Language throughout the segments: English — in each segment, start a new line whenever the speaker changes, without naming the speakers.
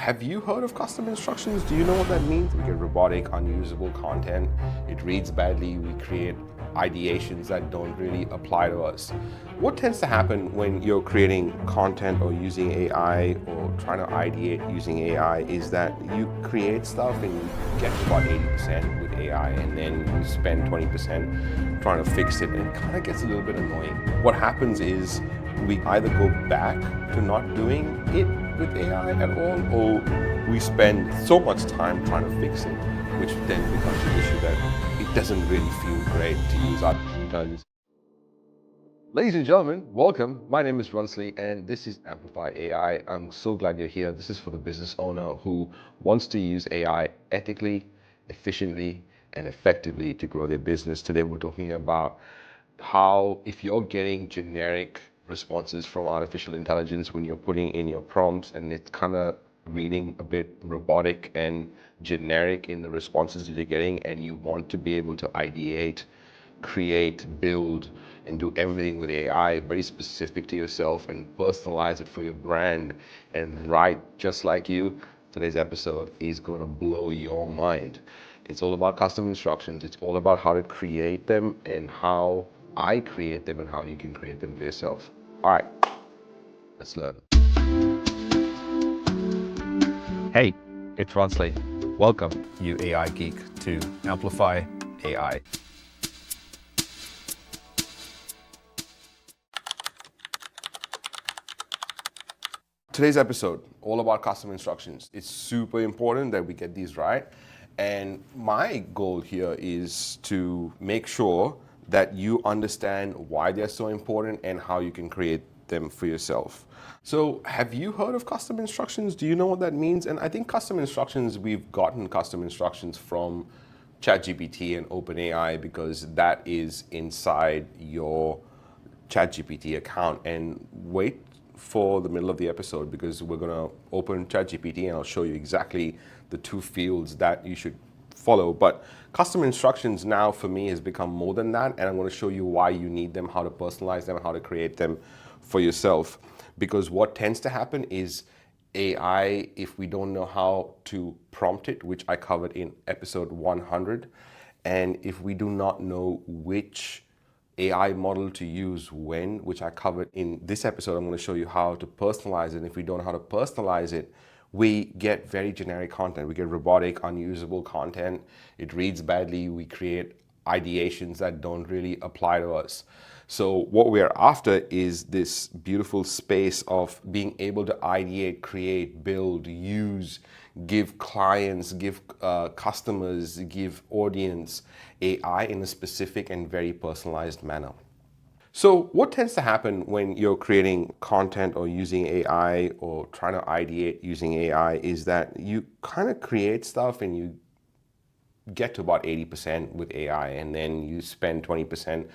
have you heard of custom instructions? Do you know what that means? We get robotic, unusable content. It reads badly. We create ideations that don't really apply to us. What tends to happen when you're creating content or using AI or trying to ideate using AI is that you create stuff and you get to about 80% with AI, and then you spend 20% trying to fix it, and it kind of gets a little bit annoying. What happens is we either go back to not doing it with AI at all, or we spend so much time trying to fix it, which then becomes an issue that it doesn't really feel great to use artificial intelligence. Ladies and gentlemen, welcome. My name is Ronsley and this is Amplify AI. I'm so glad you're here. This is for the business owner who wants to use AI ethically, efficiently, and effectively to grow their business. Today we're talking about how, if you're getting generic responses from artificial intelligence when you're putting in your prompts and it's kind of reading a bit robotic and generic in the responses that you're getting, and you want to be able to ideate, create, build, and do everything with AI, very specific to yourself, and personalize it for your brand and write just like you, today's episode is going to blow your mind. It's all about custom instructions. It's all about how to create them and how I create them and how you can create them for yourself. All right, let's learn. Hey, it's Ronsley. Welcome, you AI geek, to Amplify AI. Today's episode, all about custom instructions. It's super important that we get these right. And my goal here is to make sure that you understand why they're so important and how you can create them for yourself. So have you heard of custom instructions? Do you know what that means? And I think custom instructions, we've gotten custom instructions from ChatGPT and OpenAI because that is inside your ChatGPT account. And wait for the middle of the episode because we're going to open ChatGPT and I'll show you exactly the two fields that you should follow. But custom instructions now for me has become more than that, and I'm going to show you why you need them, how to personalize them, how to create them for yourself. Because what tends to happen is AI, if we don't know how to prompt it, which I covered in episode 100, and if we do not know which AI model to use when, which I covered in this episode, I'm going to show you how to personalize it. And if we don't know how to personalize it, we get very generic content. We get robotic, unusable content. It reads badly. We create ideations that don't really apply to us. So what we're after is this beautiful space of being able to ideate, create, build, use, give clients, give customers, give audience AI in a specific and very personalized manner. So what tends to happen when you're creating content or using AI or trying to ideate using AI is that you kind of create stuff and you get to about 80% with AI, and then you spend 20%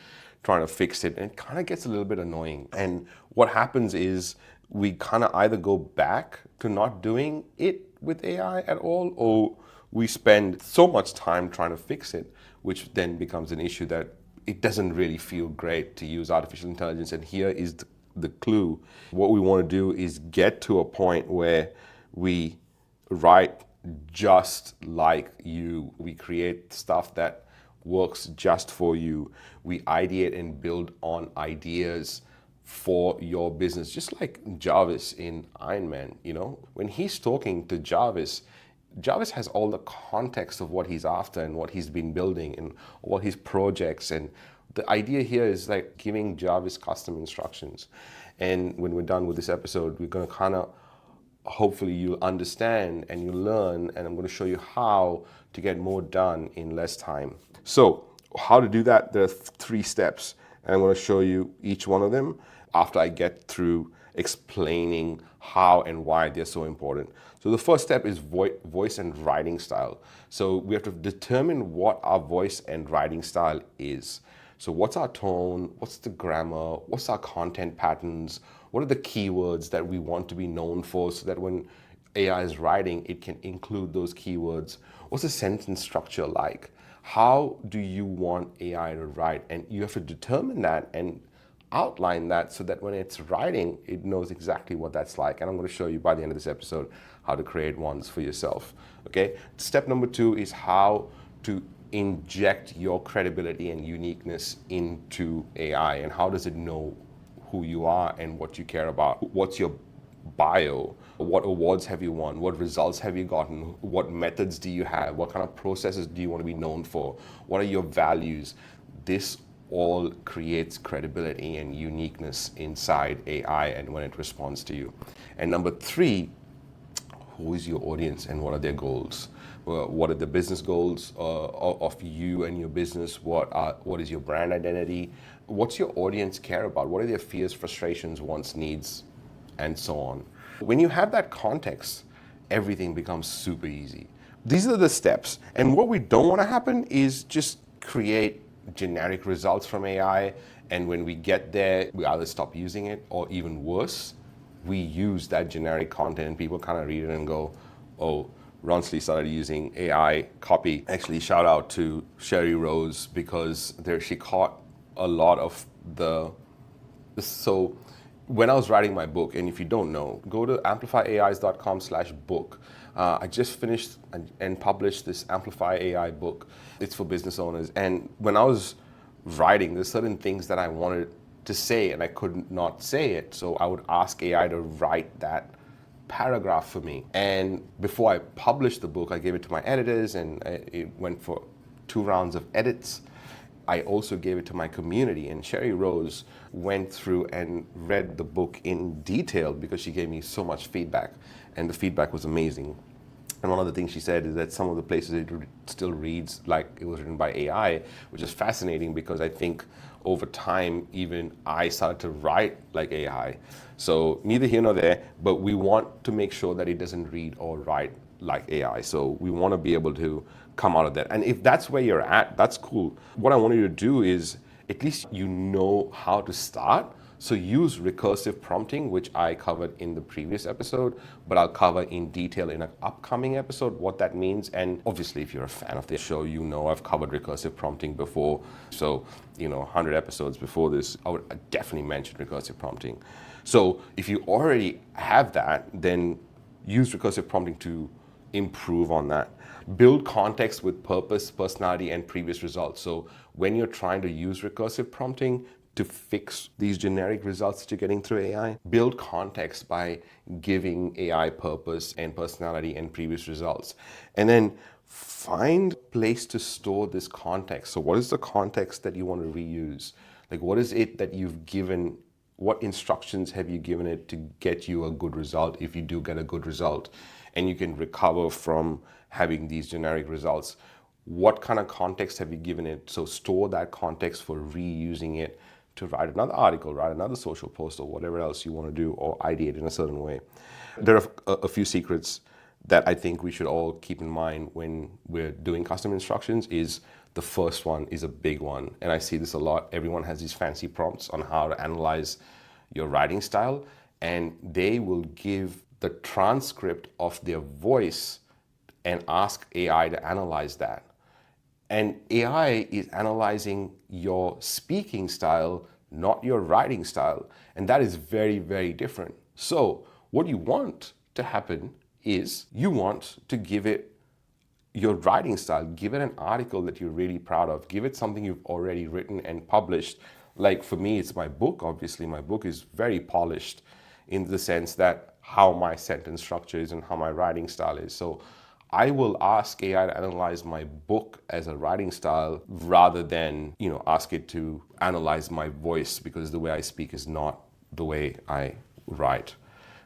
trying to fix it, and it kind of gets a little bit annoying. And what happens is we kind of either go back to not doing it with AI at all, or we spend so much time trying to fix it, which then becomes an issue that it doesn't really feel great to use artificial intelligence. And here is the clue. What we want to do is get to a point where we write just like you. We create stuff that works just for you. We ideate and build on ideas for your business, just like Jarvis in Iron Man. You know, when he's talking to Jarvis, Jarvis has all the context of what he's after and what he's been building and all his projects. And the idea here is like giving Jarvis custom instructions. And when we're done with this episode, we're going to kind of, hopefully you'll understand and you'll learn, and I'm going to show you how to get more done in less time. So how to do that, there are 3 steps, and I'm going to show you each one of them after I get through explaining how and why they're so important. So the first step is voice and writing style. So we have to determine what our voice and writing style is. So what's our tone? What's the grammar? What's our content patterns? What are the keywords that we want to be known for so that when AI is writing, it can include those keywords? What's the sentence structure like? How do you want AI to write? And you have to determine that and outline that so that when it's writing, it knows exactly what that's like. And I'm going to show you by the end of this episode how to create ones for yourself. Okay. Step number 2 is how to inject your credibility and uniqueness into AI, and how does it know who you are and what you care about. What's your bio? What awards have you won? What results have you gotten? What methods do you have? What kind of processes do you want to be known for? What are your values? This all creates credibility and uniqueness inside AI and when it responds to you. And number 3, who is your audience and what are their goals? What are the business goals of you and your business? What is your brand identity? What's your audience care about? What are their fears, frustrations, wants, needs, and so on? When you have that context, everything becomes super easy. These are the steps. And what we don't want to happen is just create generic results from AI, and when we get there, we either stop using it, or even worse, we use that generic content and people kind of read it and go, oh, Ronsley started using AI copy. Actually, shout out to Sherry Rose, because she caught a lot of so when I was writing my book, and if you don't know, go to amplifyais.com/book. I just finished and published this Amplify AI book. It's for business owners. And when I was writing, there's certain things that I wanted to say and I could not say it. So I would ask AI to write that paragraph for me. And before I published the book, I gave it to my editors, and it went for 2 rounds of edits. I also gave it to my community, and Sherry Rose went through and read the book in detail because she gave me so much feedback, and the feedback was amazing. And one of the things she said is that some of the places it still reads like it was written by AI, which is fascinating because I think over time, even I started to write like AI. So neither here nor there, but we want to make sure that it doesn't read or write like AI. So we want to be able to come out of that. And if that's where you're at, that's cool. What I want you to do is at least you know how to start. So use recursive prompting, which I covered in the previous episode, but I'll cover in detail in an upcoming episode what that means. And obviously, if you're a fan of the show, you know I've covered recursive prompting before. So, 100 episodes before this, I would definitely mention recursive prompting. So if you already have that, then use recursive prompting to improve on that. Build context with purpose, personality, and previous results. So when you're trying to use recursive prompting to fix these generic results that you're getting through AI, build context by giving AI purpose and personality and previous results. And then find a place to store this context. So what is the context that you want to reuse? Like, what is it that you've given? What instructions have you given it to get you a good result if you do get a good result? And you can recover from having these generic results. What kind of context have you given it? So store that context for reusing it to write another article, write another social post, or whatever else you want to do, or ideate in a certain way. There are a few secrets that I think we should all keep in mind when we're doing custom instructions. Is the first one is a big one, and I see this a lot. Everyone has these fancy prompts on how to analyze your writing style, and they will give the transcript of their voice and ask AI to analyze that. And AI is analyzing your speaking style, not your writing style. And that is very, very different. So what you want to happen is you want to give it your writing style, give it an article that you're really proud of, give it something you've already written and published. Like for me, it's my book. Obviously, my book is very polished in the sense that how my sentence structure is and how my writing style is. So I will ask AI to analyze my book as a writing style rather than, ask it to analyze my voice, because the way I speak is not the way I write,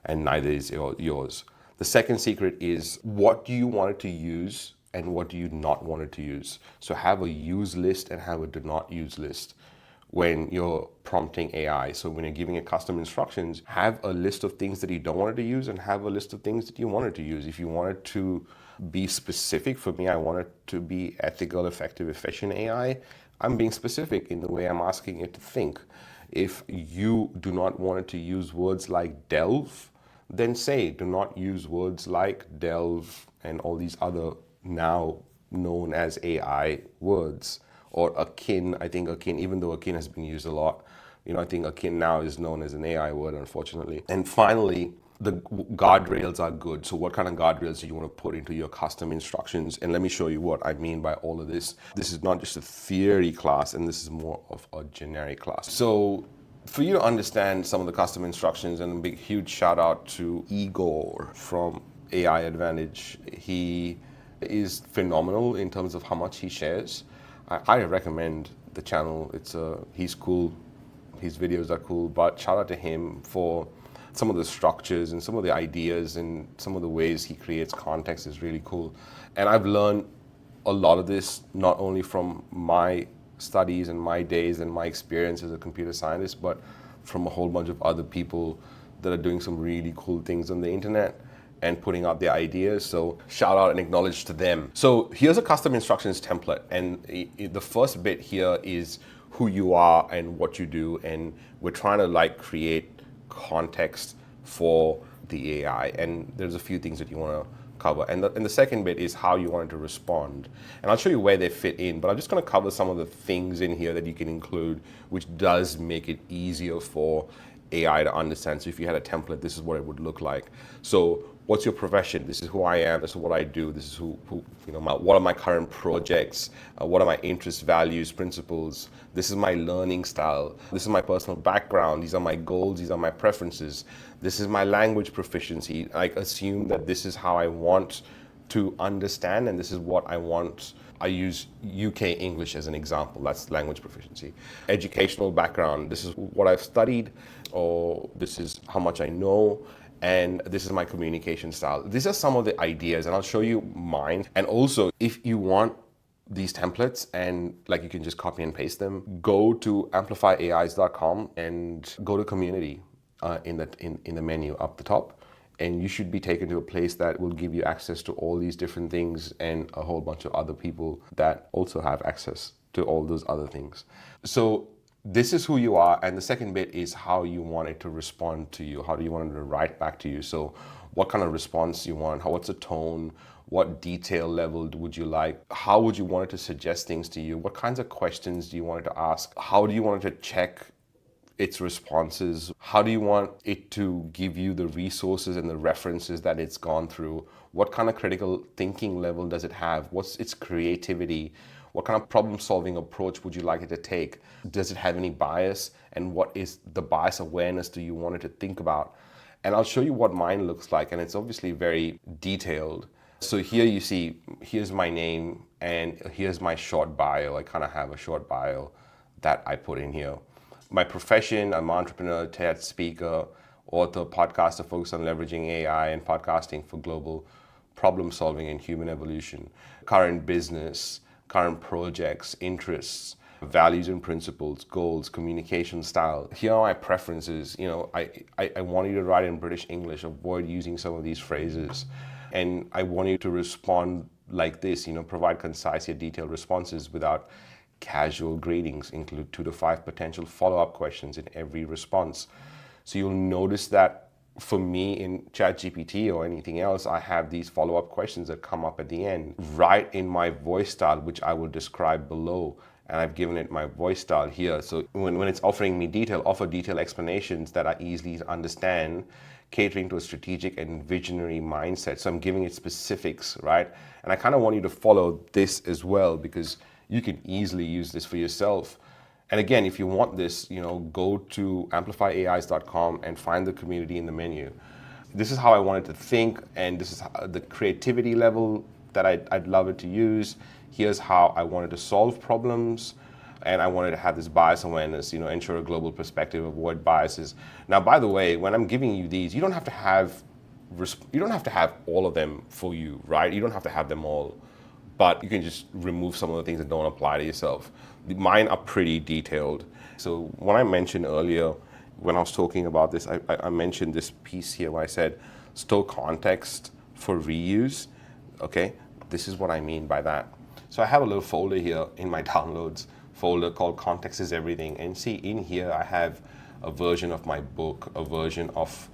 and neither is yours. The second secret is, what do you want it to use and what do you not want it to use? So have a use list and have a do not use list when you're prompting AI. So when you're giving it custom instructions, have a list of things that you don't want it to use and have a list of things that you want it to use. If you want it to be specific, for me, I want it to be ethical, effective, efficient AI. I'm being specific in the way I'm asking it to think. If you do not want it to use words like delve, then say, do not use words like delve and all these other now known as AI words. Or akin, I think akin, even though akin has been used a lot I think akin now is known as an AI word, unfortunately. And finally, the guardrails are good. So what kind of guardrails do you want to put into your custom instructions? And let me show you what I mean by all of this. This is not just a theory class, and this is more of a generic class. So for you to understand some of the custom instructions, and a big huge shout out to Igor from AI Advantage. He is phenomenal in terms of how much he shares. I recommend the channel. He's cool. His videos are cool, but shout out to him for some of the structures and some of the ideas and some of the ways he creates context is really cool. And I've learned a lot of this not only from my studies and my days and my experience as a computer scientist, but from a whole bunch of other people that are doing some really cool things on the internet and putting out their ideas. So shout out and acknowledge to them. So here's a custom instructions template. And the first bit here is who you are and what you do. And we're trying to create context for the AI. And there's a few things that you want to cover. And the second bit is how you want it to respond. And I'll show you where they fit in, but I'm just going to cover some of the things in here that you can include, which does make it easier for AI to understand. So if you had a template, this is what it would look like. So what's your profession? This is who I am. This is what I do. This is what are my current projects? What are my interests, values, principles? This is my learning style. This is my personal background. These are my goals. These are my preferences. This is my language proficiency. I assume that this is how I want to understand, and this is what I want. I use UK English as an example. That's language proficiency. Educational background. This is what I've studied, or this is how much I know, and this is my communication style. These are some of the ideas, and I'll show you mine. And also, if you want these templates and you can just copy and paste them, go to amplifyais.com and go to community in the menu up the top. And you should be taken to a place that will give you access to all these different things and a whole bunch of other people that also have access to all those other things. So this is who you are. And the second bit is how you want it to respond to you. How do you want it to write back to you? So what kind of response you want? What's the tone? What detail level would you like? How would you want it to suggest things to you? What kinds of questions do you want it to ask? How do you want it to check its responses? How do you want it to give you the resources and the references that it's gone through? What kind of critical thinking level does it have? What's its creativity? What kind of problem-solving approach would you like it to take? Does it have any bias? And what is the bias awareness do you want it to think about? And I'll show you what mine looks like, and it's obviously very detailed. So here you see, here's my name, and here's my short bio. I kind of have a short bio that I put in here. My profession, I'm an entrepreneur, TED speaker, author, podcaster focused on leveraging AI and podcasting for global problem solving and human evolution. Current business, current projects, interests, values and principles, goals, communication style. Here are my preferences. I want you to write in British English, avoid using some of these phrases. And I want you to respond like this, provide concise yet detailed responses without casual greetings. Include 2 to 5 potential follow-up questions in every response. So you'll notice that for me in ChatGPT or anything else, I have these follow-up questions that come up at the end, right in my voice style, which I will describe below. And I've given it my voice style here. So when it's offering me offer detailed explanations that are easy to understand, catering to a strategic and visionary mindset. So I'm giving it specifics, right? And I kind of want you to follow this as well, because you can easily use this for yourself. And again, if you want this, go to amplifyais.com and find the community in the menu. This is how I want it to think, and this is the creativity level that I'd love it to use. Here's how I wanted to solve problems, and I wanted to have this bias awareness, ensure a global perspective, avoid biases. Now, by the way, when I'm giving you these, you don't have to have all of them for you, right? You don't have to have them all. But you can just remove some of the things that don't apply to yourself. Mine are pretty detailed. So when I mentioned earlier, when I was talking about this, I mentioned this piece here where I said, store context for reuse. Okay, this is what I mean by that. So I have a little folder here in my downloads folder called Context is Everything. And see, in here I have a version of my book, a version of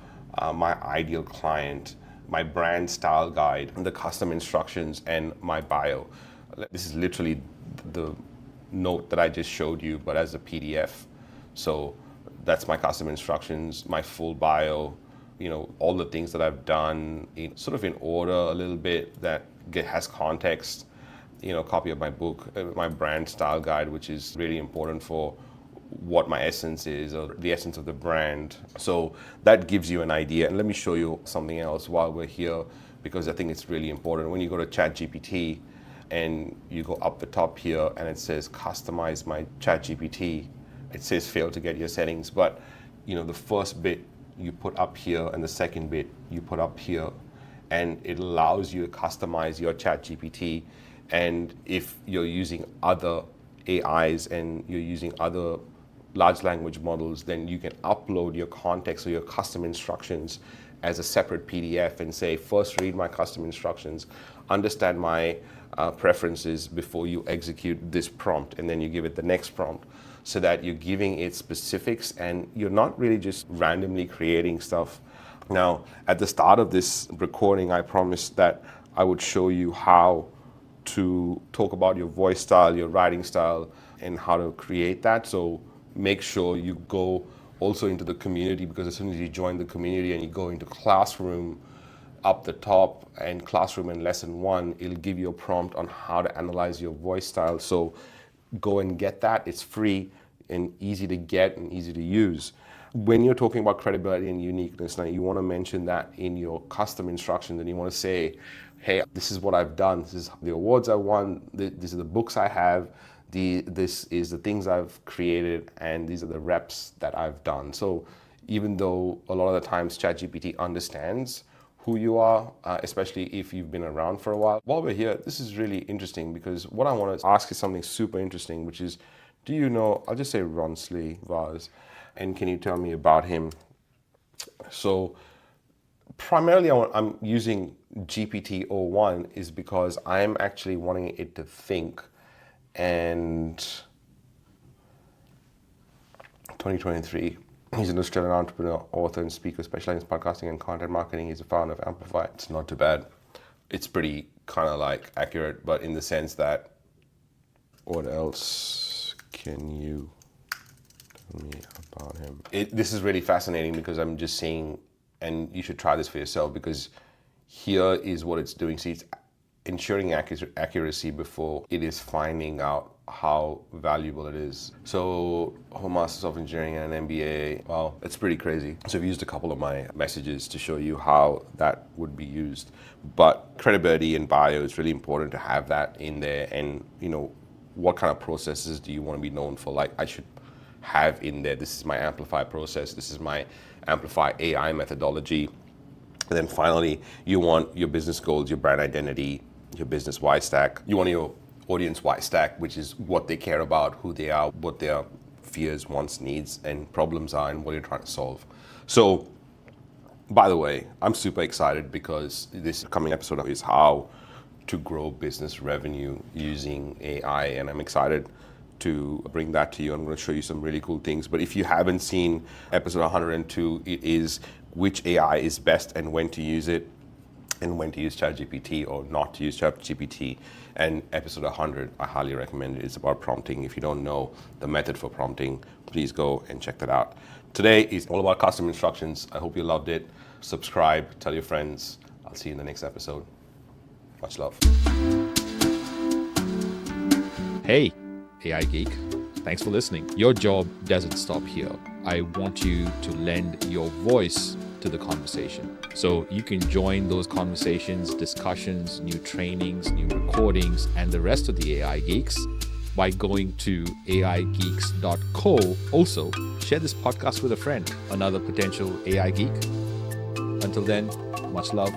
my ideal client, my brand style guide, the custom instructions, and my bio. This is literally the note that I just showed you, but as a PDF. So that's my customer instructions, my full bio, all the things that I've done in sort of in order a little bit that has context. Copy of my book, my brand style guide, which is really important for what my essence is, or the essence of the brand. So that gives you an idea. And let me show you something else while we're here, because I think it's really important. When you go to ChatGPT and you go up the top here and it says customize my ChatGPT, it says fail to get your settings. But the first bit you put up here and the second bit you put up here, and it allows you to customize your ChatGPT. And if you're using other AIs and you're using other large language models, then you can upload your context or your custom instructions as a separate PDF and say, first read my custom instructions, understand my preferences before you execute this prompt, and then you give it the next prompt, so that you're giving it specifics and you're not really just randomly creating stuff. Now, at the start of this recording, I promised that I would show you how to talk about your voice style, your writing style, and how to create that. So make sure you go also into the community, because as soon as you join the community and you go into Classroom up the top, and Classroom in lesson 1, it'll give you a prompt on how to analyze your voice style. So go and get that. It's free and easy to get and easy to use. When you're talking about credibility and uniqueness, now you want to mention that in your custom instructions, and you want to say, hey, this is what I've done, this is the awards I won, these are the books I have, this is the things I've created, and these are the reps that I've done. So even though a lot of the times ChatGPT understands who you are, especially if you've been around for a while. While we're here, this is really interesting, because what I want to ask is something super interesting, which is, do you know, I'll just say Ronsley Vaz, and can you tell me about him? So primarily I'm using GPT-01 is because I'm actually wanting it to think. And 2023, he's an Australian entrepreneur, author, and speaker specializing in podcasting and content marketing. He's a founder of Amplify. It's not too bad. It's pretty kind of like accurate, but in the sense that, what else can you tell me about him? This is really fascinating, because I'm just seeing, and you should try this for yourself, because here is what it's doing. See, it's ensuring accuracy before it is finding out how valuable it is. So, whole Masters of Engineering and an MBA, wow, it's pretty crazy. So I've used a couple of my messages to show you how that would be used. But credibility and bio is really important to have that in there. And what kind of processes do you want to be known for? Like, I should have in there, this is my Amplify process, this is my Amplify AI methodology. And then finally, you want your business goals, your brand identity, your business why stack. You want your audience why stack, which is what they care about, who they are, what their fears, wants, needs, and problems are, and what you're trying to solve. So, by the way, I'm super excited, because this coming episode is how to grow business revenue using AI, and I'm excited to bring that to you. I'm going to show you some really cool things. But if you haven't seen episode 102, it is which AI is best and when to use it, and when to use ChatGPT or not to use ChatGPT. And episode 100, I highly recommend it. It's about prompting. If you don't know the method for prompting, please go and check that out. Today is all about custom instructions. I hope you loved it. Subscribe, tell your friends. I'll see you in the next episode. Much love.
Hey, AI Geek. Thanks for listening. Your job doesn't stop here. I want you to lend your voice to the conversation. So you can join those conversations, discussions, new trainings, new recordings, and the rest of the AI Geeks by going to aigeeks.co. Also, share this podcast with a friend, another potential AI Geek. Until then, much love.